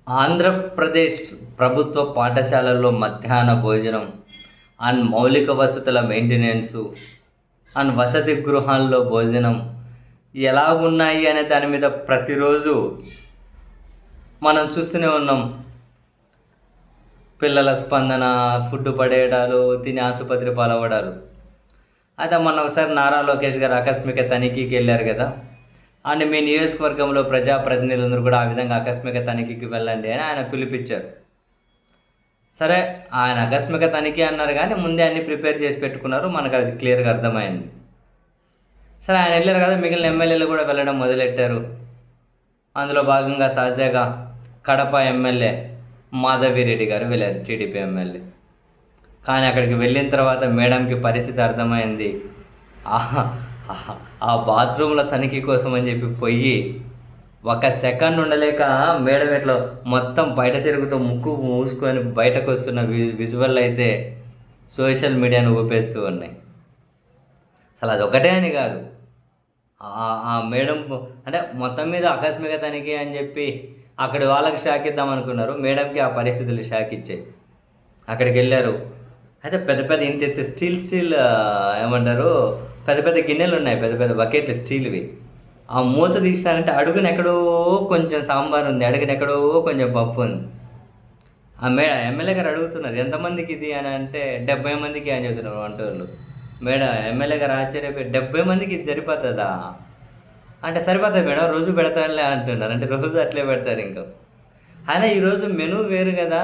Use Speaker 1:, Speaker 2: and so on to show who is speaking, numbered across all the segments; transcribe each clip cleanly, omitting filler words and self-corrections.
Speaker 1: ఆంధ్రప్రదేశ్ ప్రభుత్వ పాఠశాలల్లో మధ్యాహ్న భోజనం అండ్ మౌలిక వసతుల మెయింటెనెన్సు అండ్ వసతి గృహాల్లో భోజనం ఎలాగున్నాయి అనే దాని మీద ప్రతిరోజు మనం చూస్తూనే ఉన్నాం. పిల్లల స్పందన, ఫుడ్ పడేయడాలు, తిని ఆసుపత్రి పాలవడాలు. అయితే మొన్న ఒకసారి నారా లోకేష్ గారు ఆకస్మిక తనిఖీకి వెళ్ళారు కదా. అండ్ మీ నియోజకవర్గంలో ప్రజాప్రతినిధులందరూ కూడా ఆ విధంగా ఆకస్మిక తనిఖీకి వెళ్ళండి అని ఆయన పిలిపించారు. సరే, ఆయన ఆకస్మిక తనిఖీ అన్నారు కానీ ముందే అన్ని ప్రిపేర్ చేసి పెట్టుకున్నారు, మనకు అది క్లియర్గా అర్థమైంది. సరే, ఆయన వెళ్ళారు కదా, మిగిలిన ఎమ్మెల్యేలు కూడా వెళ్ళడం మొదలెట్టారు. అందులో భాగంగా తాజాగా కడప ఎమ్మెల్యే మాధవిరెడ్డి గారు వెళ్ళారు, టీడీపీ ఎమ్మెల్యే. కానీ అక్కడికి వెళ్ళిన తర్వాత మేడంకి పరిస్థితి అర్థమైంది. ఆ బాత్రూంలో తనిఖీ కోసం అని చెప్పి పోయి ఒక సెకండ్ ఉండలేక మేడం ఇట్లా మొత్తం బయట చెరుగుతో ముక్కు మూసుకొని బయటకు వస్తున్న విజువల్ అయితే సోషల్ మీడియాను ఊపేస్తూ ఉన్నాయి. అసలు అది ఒకటే అని కాదు, ఆ మేడం అంటే మొత్తం మీద ఆకస్మిక తనిఖీ అని చెప్పి అక్కడి వాళ్ళకి షాక్ ఇద్దాం అనుకున్నారు. మేడంకి ఆ పరిస్థితులు షాక్ ఇచ్చాయి. అక్కడికి వెళ్ళారు. అయితే పెద్ద పెద్ద ఇంత స్టీల్ ఏమంటారు, పెద్ద పెద్ద గిన్నెలు ఉన్నాయి, పెద్ద పెద్ద బకెట్లు స్టీల్వి. ఆ మూత తీసినారంటే అడుగున ఎక్కడో కొంచెం సాంబార్ ఉంది, అడుగున ఎక్కడో కొంచెం పప్పు ఉంది. ఆ ఎమ్మెల్యే గారు అడుగుతున్నారు ఎంతమందికి ఇది అని అంటే 70 మందికి అని చెప్తున్నారు వంటోళ్ళు. ఎమ్మెల్యే గారు ఆశ్చర్యపోయి 70 మందికి ఇది సరిపోతుందా అంటే, సరిపోతుంది మేడం, రోజు పెడతానులే అంటున్నారు. అంటే రోజు అట్లే పెడతారు ఇంకా. అయినా ఈరోజు మెనూ వేరు కదా,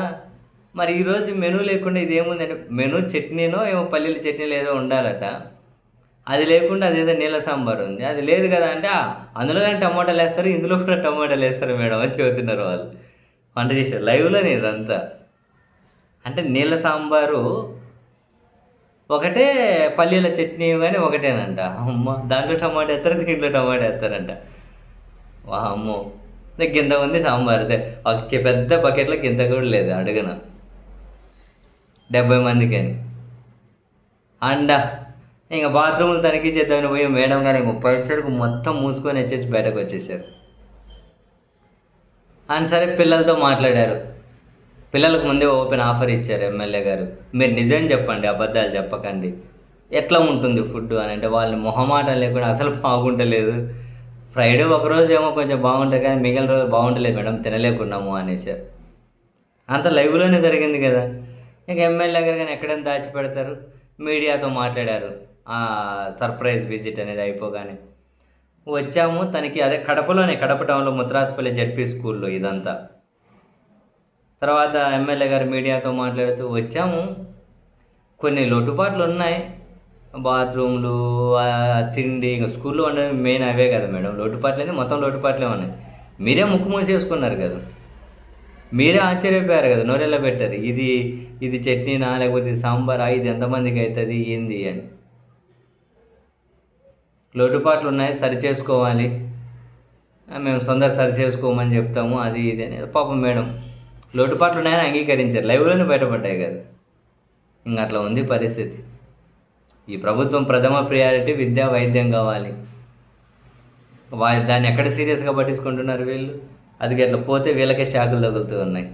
Speaker 1: మరి ఈరోజు మెనూ లేకుండా ఇది ఏముందంటే మెనూ చట్నీనో ఏమో పల్లీల చట్నీలో ఏదో ఉండాలట, అది లేకుండా అదేదో నీళ్ళ సాంబార్ ఉంది, అది లేదు కదా అంటే అందులో కానీ టమాటాలు వేస్తారు, ఇందులో కూడా టమాటాలు వేస్తారు మేడం అని చెబుతున్నారు వాళ్ళు. వంట చేశారు లైవ్లోనే ఇదంతా. అంటే నీళ్ళ సాంబారు ఒకటే, పల్లీల చట్నీ కానీ ఒకటేనంట. అమ్మ, దాంట్లో టమాటా వేస్తారు, దీంట్లో టమాటా వేస్తారంట. అమ్మో, గింత ఉంది సాంబార్, అదే ఒక పెద్ద బకెట్లో గింత కూడా లేదు అడుగున 70 మందికి అని. అండ ఇంకా బాత్రూములు తనిఖీ చేద్దామని పోయి మేడం గారు 30 సరుకు మొత్తం మూసుకొని వచ్చేసి బయటకు వచ్చేసారు. ఆయన సరే పిల్లలతో మాట్లాడారు. పిల్లలకు ముందే ఓపెన్ ఆఫర్ ఇచ్చారు ఎమ్మెల్యే గారు, మీరు నిజం చెప్పండి, అబద్ధాలు చెప్పకండి, ఎట్లా ఉంటుంది ఫుడ్ అని. అంటే వాళ్ళని మొహమాటం లేకుండా అసలు బాగుంటలేదు, ఫ్రైడే ఒకరోజు ఏమో కొంచెం బాగుంటుంది కానీ మిగిలిన రోజు బాగుంటలేదు మేడం, తినలేకున్నాము అనేసారు. అంత లైవ్లోనే జరిగింది కదా. ఇక ఎమ్మెల్యే గారు కానీ ఎక్కడైనా దాచిపెడతారు. మీడియాతో మాట్లాడారు. సర్ప్రైజ్ విజిట్ అనేది అయిపోగానే వచ్చాము తనకి, అదే కడపలోనే, కడప టౌన్లో ముత్రాసుపల్లి జెడ్పీ స్కూల్లో ఇదంతా. తర్వాత ఎమ్మెల్యే గారు మీడియాతో మాట్లాడుతూ వచ్చాము, కొన్ని లోటుపాట్లు ఉన్నాయి, బాత్రూమ్లు, తిండి, ఇంకా స్కూల్లో ఉండడం మెయిన్ అవే కదా మేడం, లోటుపాట్లు అయితే మొత్తం లోటుపాట్లే ఉన్నాయి. మీరే ముక్కు మూసేసుకున్నారు కదా, మీరే ఆశ్చర్యపోయారు కదా, నోరెలా పెట్టారు, ఇది చట్నీనా లేకపోతే ఇది సాంబారా, ఇది ఎంతమందికి అవుతుంది ఏంది అని. లోటుపాట్లు ఉన్నాయి, సరి చేసుకోవాలి, మేము సరి చేసుకోమని చెప్తాము, అది ఇది అనేది. పాపం మేడం లోటుపాట్లు ఉన్నాయని అంగీకరించారు, లైవ్లోనే బయటపడ్డాయి కదా. ఇంకా అట్లా ఉంది పరిస్థితి. ఈ ప్రభుత్వం ప్రథమ ప్రియారిటీ విద్యా వైద్యం కావాలి, దాన్ని ఎక్కడ సీరియస్గా పట్టించుకుంటున్నారు వీళ్ళు. అది అట్లా పోతే వీళ్ళకే షాకులు తగులుతూ ఉన్నాయి.